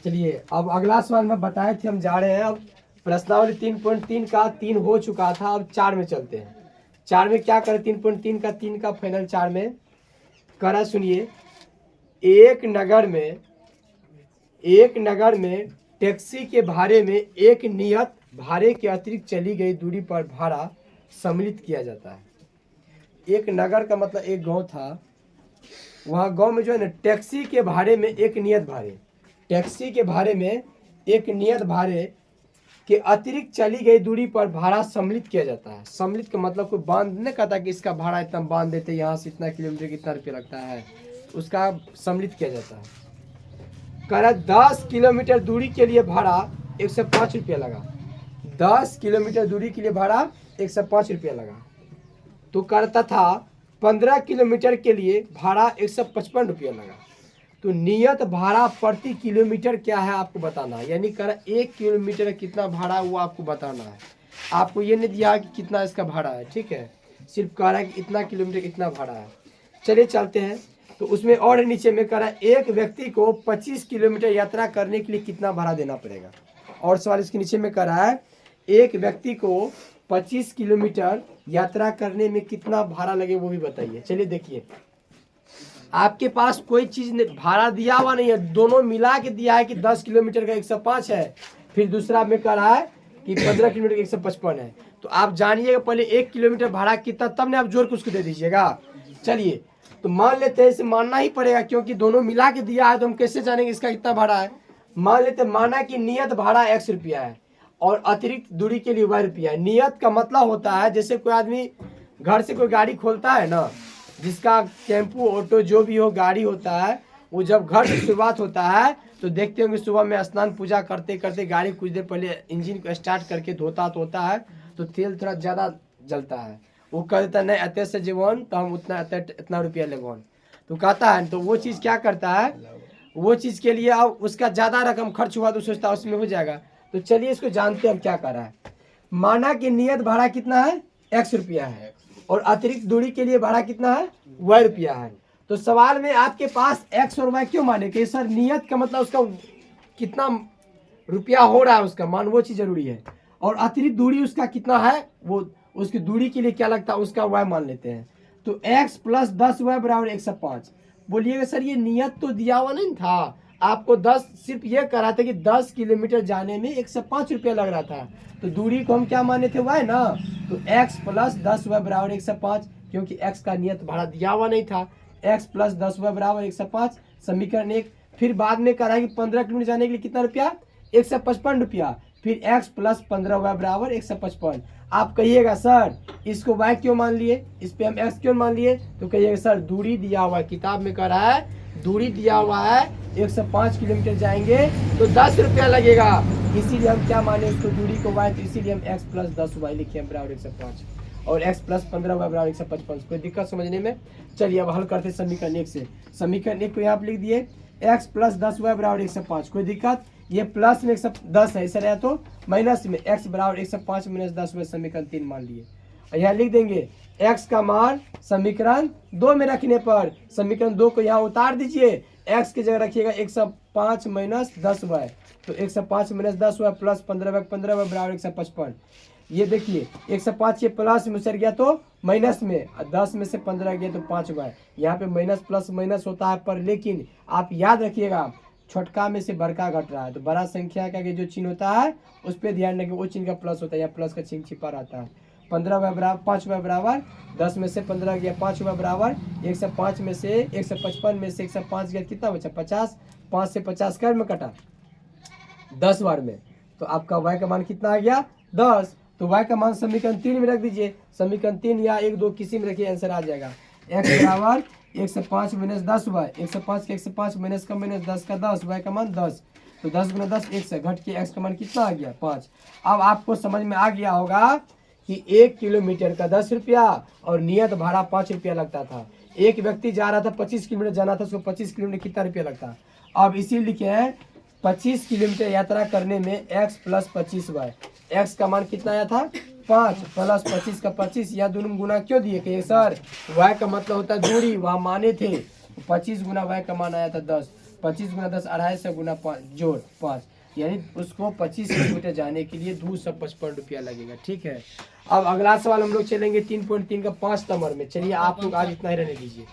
चलिए अब अगला सवाल में बताए थे, हम जा रहे हैं अब प्रश्नावली 3.3 का 3 हो चुका था, अब 4 में चलते हैं। 4 में क्या करें, 3.3 का 3 का फाइनल 4 में करा। सुनिए, एक नगर में टैक्सी के भाड़े में एक नियत भाड़े के अतिरिक्त चली गई दूरी पर भाड़ा सम्मिलित किया जाता है। एक नगर का मतलब एक गांव था, वहाँ गांव में जो है ना टैक्सी के भाड़े में एक नियत भाड़े, टैक्सी के भाड़े में एक नियत भाड़े के अतिरिक्त चली गई दूरी पर भाड़ा सम्मिलित किया जाता है। सम्मिलित का मतलब कोई बांध नहीं कहता कि इसका भाड़ा इतना बांध देते, यहाँ से इतना किलोमीटर कितना रुपया लगता है, उसका सम्मिलित किया जाता है। कह रहा 10 किलोमीटर दूरी के लिए भाड़ा 105 रुपया लगा। 10 किलोमीटर दूरी के लिए भाड़ा 105 रुपया लगा। तो करता था 15 किलोमीटर के लिए भाड़ा 155 रुपया लगा। तो नियत भाड़ा प्रति किलोमीटर क्या है आपको बताना है, यानी कर 1 किलोमीटर कितना भाड़ा वो आपको बताना है। आपको ये नहीं दिया कि कितना इसका भाड़ा है, ठीक है, सिर्फ कह रहा है कि इतना किलोमीटर इतना भाड़ा है। चलिए चलते हैं, तो उसमें और नीचे में कह रहा है एक व्यक्ति को 25 किलोमीटर यात्रा करने के लिए कितना भाड़ा देना पड़ेगा। और सवाल इसके नीचे में कह रहा है एक व्यक्ति को 25 किलोमीटर यात्रा करने में कितना भाड़ा लगे वो भी बताइए। चलिए देखिए, आपके पास कोई चीज भाड़ा दिया हुआ नहीं है, दोनों मिला के दिया है कि 10 किलोमीटर का 105 है, फिर दूसरा में कह रहा है कि 15 किलोमीटर का 155 है। तो आप जानिएगा पहले 1 किलोमीटर भाड़ा कितना, तब ने आप जोड़ के उसको दे दीजिएगा। चलिए तो मान लेते हैं, इसे मानना ही पड़ेगा क्योंकि दोनों मिला के दिया है, तो हम कैसे जानेंगे इसका कितना भाड़ा है। मान लेते माना कि नियत भाड़ा 100 रुपया है और अतिरिक्त दूरी के लिए 1 रुपया है। नियत का मतलब होता है जैसे कोई आदमी घर से कोई गाड़ी खोलता है ना, जिसका टेम्पू ऑटो जो भी हो गाड़ी होता है, वो जब घर से शुरुआत होता है तो देखते होंगे सुबह में स्नान पूजा करते करते गाड़ी कुछ देर पहले इंजन को स्टार्ट करके धोता है तो तेल थोड़ा ज़्यादा जलता है, वो कह देता है नहीं अत्य से जीवन तो हम इतना रुपया लेवन, तो कहता है। तो वो चीज़ क्या करता है, वो चीज़ के लिए अब उसका ज़्यादा रकम खर्च हुआ तो सोचता है उसमें हो जाएगा। तो चलिए इसको जानते हैं हम क्या कर रहा है। माना कि नियत भाड़ा कितना है 100 रुपया है और अतिरिक्त दूरी के लिए भाड़ा कितना है 1 रुपया है। तो सवाल में आपके पास 100 रुपया क्यों माने कि सर नियत का मतलब उसका कितना रुपया हो रहा है उसका मान, वो चीज़ जरूरी है, और अतिरिक्त दूरी उसका कितना है, वो उसकी दूरी के लिए क्या लगता है उसका y मान लेते हैं। तो x प्लस 10y बराबर 105। बोलिएगा सर ये नियत तो दिया हुआ नहीं था, आपको 10 सिर्फ ये करा था कि 10 किलोमीटर जाने में 105 रुपया लग रहा था, तो दूरी को हम क्या माने थे y ना, तो x प्लस 10y बराबर 105, क्योंकि x का नियत भाड़ा दिया हुआ नहीं था। x प्लस 10y बराबर 105 समीकरण 1। फिर बाद में करा कि 15 किलोमीटर जाने के लिए कितना रुपया 155 रुपया, फिर x प्लस 15y बराबर 155। आप कहिएगा सर इसको y क्यों मान लिए, इस पे हम x क्यों मान लिए, तो कहिएगा सर दूरी दिया हुआ है, किताब में कह रहा है दूरी दिया हुआ है 105 किलोमीटर जाएंगे तो 10 रुपया लगेगा, इसीलिए हम क्या माने उसको दूरी को y, तो इसीलिए हम x प्लस 10y लिखे बराबर 105 और x प्लस 15y बराबर 155। कोई दिक्कत समझने में। चलिए अब हल करते समीकरण 1 से। समीकरण 1 को यहाँ पे लिख दिए x प्लस 10y बराबर 105। कोई दिक्कत, ये प्लस में 110 है ऐसा रहा, तो माइनस में x बराबर 105 माइनस 10 समीकरण 3 मान लिए। यहाँ लिख देंगे x का मान समीकरण 2 में रखने पर समीकरण 2 को यहाँ उतार दीजिए, x की जगह रखिएगा 105 माइनस 10y, तो 105 माइनस 10y प्लस 15y बराबर 155। ये देखिए 105 ये प्लस में उतर गया तो माइनस में, 10 में से 15 गया तो 5y। यहाँ पे माइनस प्लस माइनस होता है पर, लेकिन आप याद रखिएगा छोटका में से बड़का घट रहा है, तो बड़ा संख्या का जो चिन्ह होता है उस पर ध्यान रखें, वो चिन्ह का प्लस होता है या प्लस का चिन्ह छिपा रहता है। 15y बराबर 5y बराबर 10 में से 15 गया 5y बराबर 105 में से 155 में से 105 गया कितना बचा 50, 5 से 50 कर में कटा 10 बार में, तो आपका y का मान कितना आ गया 10। तो y का मान समीकरण 3 में रख दीजिए, समीकरण 3 या 1 2 किसी में रखिए आंसर आ जाएगा। x बराबर 105 माइनस 10y, 105 के 105 माइनस का माइनस 10 का 10, y का मान 10, तो 10 गुना 10 1 से घट के x का मान कितना आ गया 5। अब आपको समझ में आ गया होगा कि 1 किलोमीटर का 10 रुपया और नियत भाड़ा 5 रुपया लगता था। एक व्यक्ति जा रहा था 25 किलोमीटर जाना था, उसको 25 किलोमीटर कितना रुपया लगता। अब इसी लिखे हैं 25 किलोमीटर यात्रा करने में x प्लस 25y, x का मान कितना आया था 5 प्लस 25 का 25, या दोनों गुना क्यों दिए कि सर y का मतलब होता है दूरी, वहाँ माने थे 25 गुना y का मान आया था 10, 25 गुना 10 250 गुना 5 जोड़ 5, यानी उसको 25 किलोमीटर जाने के लिए 255 रुपया लगेगा। ठीक है, अब अगला सवाल हम लोग चलेंगे 3.3 का 5 नंबर में। चलिए आप लोग आज इतना ही रहने दीजिए।